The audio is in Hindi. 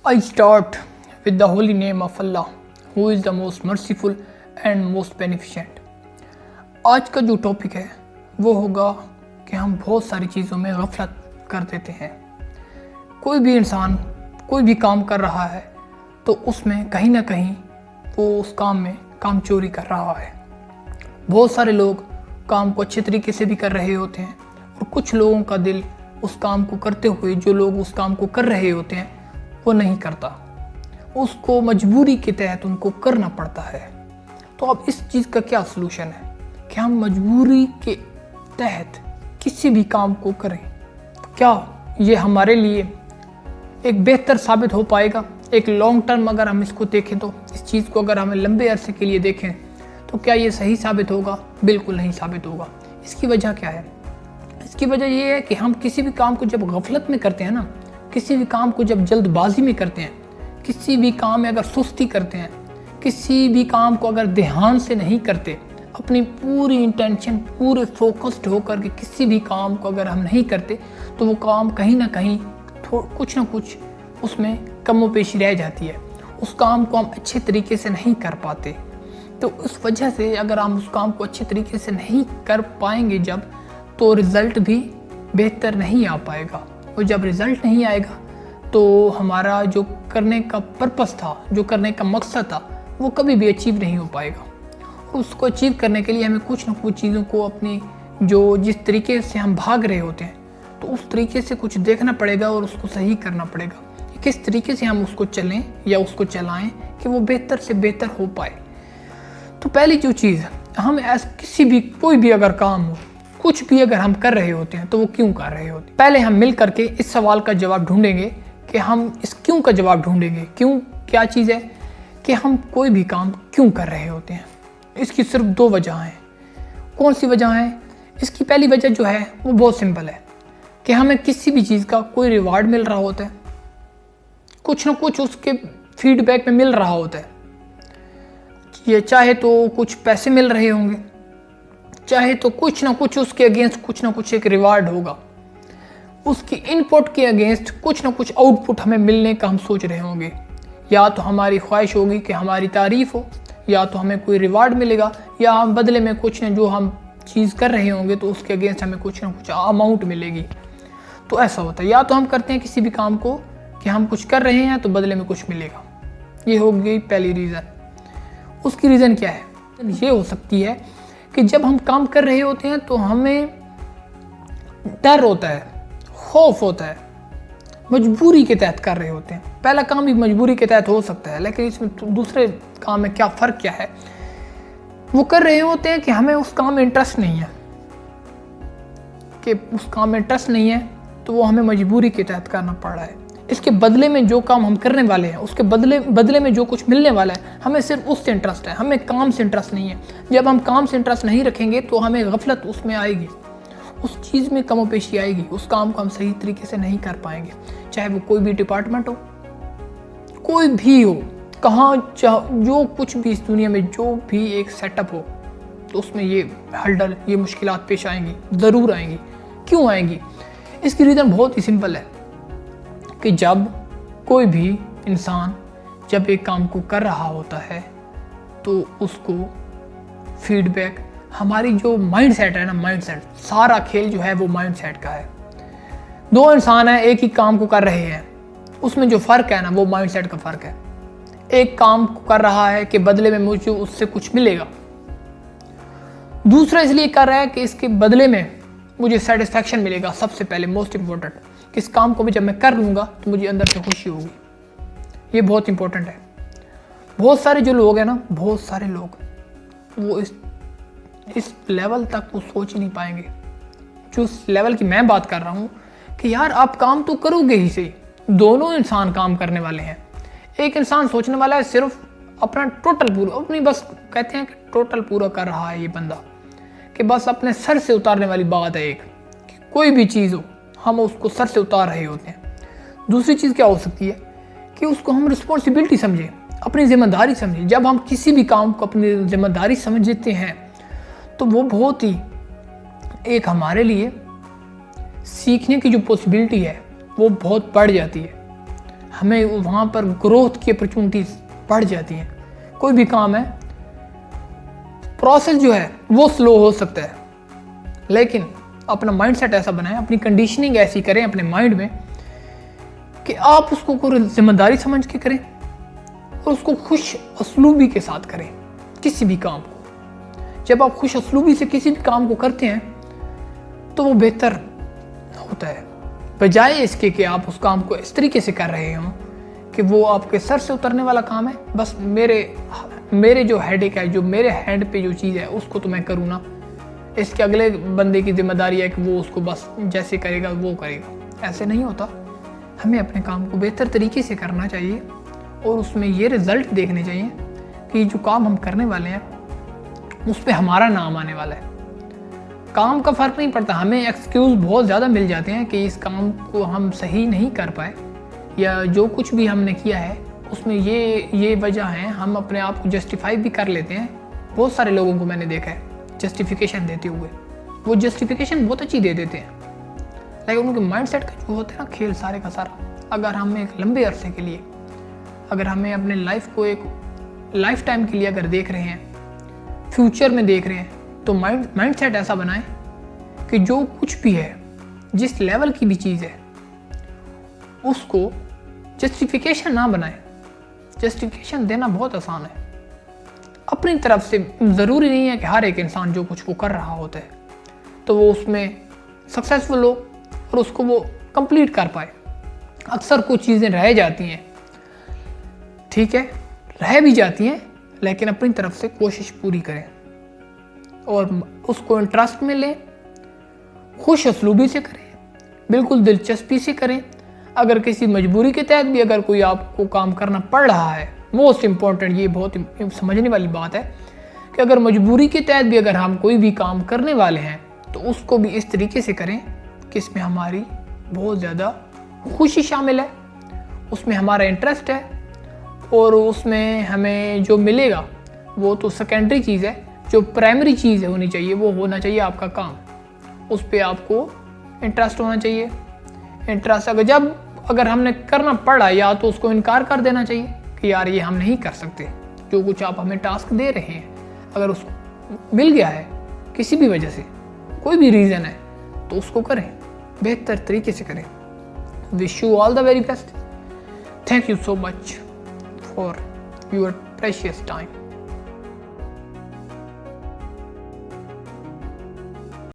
I start with the holy name of Allah, who is the most merciful and most beneficent. आज का जो टॉपिक है वो होगा कि हम बहुत सारी चीज़ों में गफलत कर देते हैं। कोई भी इंसान कोई भी काम कर रहा है तो उसमें कहीं ना कहीं वो उस काम में काम चोरी कर रहा है। बहुत सारे लोग काम को अच्छे तरीके से भी कर रहे होते हैं और कुछ लोगों का दिल उस काम को करते हुए जो लोग उस काम को कर रहे होते हैं वो नहीं करता, उसको मजबूरी के तहत उनको करना पड़ता है। तो अब इस चीज़ का क्या सलूशन है कि हम मजबूरी के तहत किसी भी काम को करें? क्या ये हमारे लिए एक बेहतर साबित हो पाएगा? एक लॉन्ग टर्म अगर हम इसको देखें तो इस चीज़ को अगर हमें लंबे अरसे के लिए देखें तो क्या ये सही साबित होगा? बिल्कुल नहीं साबित होगा। इसकी वजह क्या है? इसकी वजह ये है कि हम किसी भी काम को जब गफलत में करते हैं ना, किसी भी काम को जब जल्दबाजी में करते हैं, किसी भी काम में अगर सुस्ती करते हैं, किसी भी काम को अगर ध्यान से नहीं करते, अपनी पूरी इंटेंशन पूरे फोकस्ड होकर के किसी भी काम को अगर हम नहीं करते तो वो काम कहीं ना कहीं कुछ ना कुछ उसमें कमोपेशी रह जाती है। उस काम को हम अच्छे तरीके से नहीं कर पाते। तो उस वजह से अगर हम उस काम को अच्छे तरीके से नहीं कर पाएंगे जब, तो रिज़ल्ट भी बेहतर नहीं आ पाएगा। और जब रिज़ल्ट नहीं आएगा तो हमारा जो करने का पर्पस था, जो करने का मकसद था, वो कभी भी अचीव नहीं हो पाएगा। उसको अचीव करने के लिए हमें कुछ ना कुछ चीज़ों को अपनी जिस तरीके से हम भाग रहे होते हैं तो उस तरीके से कुछ देखना पड़ेगा और उसको सही करना पड़ेगा। किस तरीके से हम उसको चलें या उसको चलाएं कि वो बेहतर से बेहतर हो पाए। तो पहली जो चीज़ हम किसी भी कोई भी अगर काम हो, कुछ भी अगर हम कर रहे होते हैं तो वो क्यों कर रहे होते हैं? पहले हम मिल करके इस सवाल का जवाब ढूंढेंगे कि हम इस क्यों का जवाब ढूंढेंगे। क्यों क्या चीज़ है कि हम कोई भी काम क्यों कर रहे होते हैं? इसकी सिर्फ दो वजह हैं। कौन सी वजह है? इसकी पहली वजह जो है वो बहुत सिंपल है कि हमें किसी भी चीज़ का कोई रिवार्ड मिल रहा होता है, कुछ ना कुछ उसके फीडबैक में मिल रहा होता है। ये चाहे तो कुछ पैसे मिल रहे होंगे, चाहे तो कुछ ना कुछ उसके अगेंस्ट कुछ ना कुछ एक रिवार्ड होगा। उसकी इनपुट के अगेंस्ट कुछ ना कुछ आउटपुट हमें मिलने का हम सोच रहे होंगे। या तो हमारी ख्वाहिश होगी कि हमारी तारीफ हो, या तो हमें कोई रिवार्ड मिलेगा, या हम बदले में कुछ न जो हम चीज़ कर रहे होंगे तो उसके अगेंस्ट हमें कुछ ना कुछ अमाउंट मिलेगी। तो ऐसा होता है। या तो हम करते हैं किसी भी काम को कि हम कुछ कर रहे हैं तो बदले में कुछ मिलेगा। ये हो गई पहली रीज़न। उसकी रीज़न क्या है? ये हो सकती है कि जब हम काम कर रहे होते हैं तो हमें डर होता है, खौफ होता है, मजबूरी के तहत कर रहे होते हैं। पहला काम भी मजबूरी के तहत हो सकता है, लेकिन इसमें दूसरे काम में क्या फ़र्क क्या है? वो कर रहे होते हैं कि हमें उस काम में इंटरेस्ट नहीं है, कि उस काम में इंटरेस्ट नहीं है तो वो हमें मजबूरी के तहत करना पड़ रहा है। इसके बदले में जो काम हम करने वाले हैं उसके बदले में जो कुछ मिलने वाला है, हमें सिर्फ उससे इंटरेस्ट है, हमें काम से इंटरेस्ट नहीं है। जब हम काम से इंटरेस्ट नहीं रखेंगे तो हमें गफलत उसमें आएगी, उस चीज़ में कमोपेशी आएगी, उस काम को हम सही तरीके से नहीं कर पाएंगे। चाहे वो कोई भी डिपार्टमेंट हो, कोई भी हो, कहाँ जो कुछ भी इस दुनिया में जो भी एक सेटअप हो, तो उसमें ये हर्डल, ये मुश्किलात पेश आएंगी, ज़रूर आएंगी। क्यों आएंगी? इसकी रीज़न बहुत ही सिंपल है कि जब कोई भी इंसान जब एक काम को कर रहा होता है तो उसको फीडबैक, हमारी जो माइंडसेट है ना, माइंडसेट, सारा खेल जो है वो माइंडसेट का है। दो इंसान हैं, एक ही काम को कर रहे हैं, उसमें जो फ़र्क है ना वो माइंडसेट का फ़र्क है। एक काम कर रहा है कि बदले में मुझे उससे कुछ मिलेगा, दूसरा इसलिए कर रहा है कि इसके बदले में मुझे सेटिस्फैक्शन मिलेगा। सबसे पहले मोस्ट इम्पोर्टेंट कि इस काम को भी जब मैं कर लूँगा तो मुझे अंदर से खुशी होगी। ये बहुत इंपॉर्टेंट है। बहुत सारे जो लोग हैं ना, बहुत सारे लोग वो इस लेवल तक वो सोच ही नहीं पाएंगे जो उस लेवल की मैं बात कर रहा हूँ कि यार आप काम तो करोगे ही सही। दोनों इंसान काम करने वाले हैं। एक इंसान सोचने वाला है सिर्फ अपना टोटल पूरा, अपनी बस कहते हैं कि टोटल पूरा कर रहा है ये बंदा, कि बस अपने सर से उतारने वाली बात है एक, कि कोई भी चीज़ हो हम उसको सर से उतार रहे होते हैं। दूसरी चीज़ क्या हो सकती है कि उसको हम रिस्पॉन्सिबिलिटी समझें, अपनी जिम्मेदारी समझें। जब हम किसी भी काम को अपनी जिम्मेदारी समझते हैं तो वो बहुत ही एक हमारे लिए सीखने की जो पॉसिबिलिटी है वो बहुत बढ़ जाती है। हमें वहाँ पर ग्रोथ की अपॉर्चुनिटीज बढ़ जाती हैं। कोई भी काम है, प्रोसेस जो है वो स्लो हो सकता है, लेकिन अपना माइंडसेट ऐसा बनाएं, अपनी कंडीशनिंग ऐसी करें अपने माइंड में कि आप उसको कोई जिम्मेदारी समझ के करें और उसको खुश असलूबी के साथ करें किसी भी काम को। जब आप खुश असलूबी से किसी भी काम को करते हैं तो वो बेहतर होता है, बजाय इसके कि आप उस काम को इस तरीके से कर रहे हों कि वो आपके सर से उतरने वाला काम है। बस मेरे जो हेडेक है, जो मेरे हैंड पे जो चीज़ है उसको तो मैं करूँ ना, इसके अगले बंदे की जिम्मेदारी है कि वो उसको बस जैसे करेगा वो करेगा। ऐसे नहीं होता। हमें अपने काम को बेहतर तरीके से करना चाहिए और उसमें ये रिज़ल्ट देखने चाहिए कि जो काम हम करने वाले हैं उस पर हमारा नाम आने वाला है। काम का फ़र्क नहीं पड़ता, हमें एक्सक्यूज़ बहुत ज़्यादा मिल जाते हैं कि इस काम को हम सही नहीं कर पाए या जो कुछ भी हमने किया है उसमें ये वजह है। हम अपने आप को जस्टिफाई भी कर लेते हैं। बहुत सारे लोगों को मैंने देखा है जस्टिफिकेशन देते हुए, वो जस्टिफिकेशन बहुत अच्छी दे देते हैं, लेकिन उनके माइंडसेट का जो होता है ना खेल सारे का सारा, अगर हम एक लंबे अरसे के लिए, अगर हमें अपने लाइफ को एक लाइफ टाइम के लिए अगर देख रहे हैं, फ्यूचर में देख रहे हैं, तो माइंडसेट ऐसा बनाएं कि जो कुछ भी है, जिस लेवल की भी चीज़ है, उसको जस्टिफिकेशन ना बनाएं। जस्टिफिकेशन देना बहुत आसान है अपनी तरफ से। ज़रूरी नहीं है कि हर एक इंसान जो कुछ वो कर रहा होता है तो वो उसमें सक्सेसफुल हो और उसको वो कंप्लीट कर पाए। अक्सर कुछ चीज़ें रह जाती हैं, ठीक है, रह भी जाती हैं, लेकिन अपनी तरफ से कोशिश पूरी करें और उसको इंटरेस्ट में लें, खुश असलूबी से करें, बिल्कुल दिलचस्पी से करें। अगर किसी मजबूरी के तहत भी अगर कोई आपको काम करना पड़ रहा है, मोस्ट इम्पॉर्टेंट, ये बहुत समझने वाली बात है कि अगर मजबूरी के तहत भी अगर हम कोई भी काम करने वाले हैं तो उसको भी इस तरीके से करें कि इसमें हमारी बहुत ज़्यादा खुशी शामिल है, उसमें हमारा इंटरेस्ट है और उसमें हमें जो मिलेगा वो तो सेकेंडरी चीज़ है। जो प्राइमरी चीज़ है होनी चाहिए वो होना चाहिए आपका काम, उस पर आपको इंटरेस्ट होना चाहिए। इंटरेस्ट अगर हमने करना पड़ा या तो उसको इनकार कर देना चाहिए कि यार ये हम नहीं कर सकते। जो कुछ आप हमें टास्क दे रहे हैं, अगर उसको मिल गया है किसी भी वजह से, कोई भी रीज़न है, तो उसको करें, बेहतर तरीके से करें। Wish you all the very best. Thank you so much for your precious time.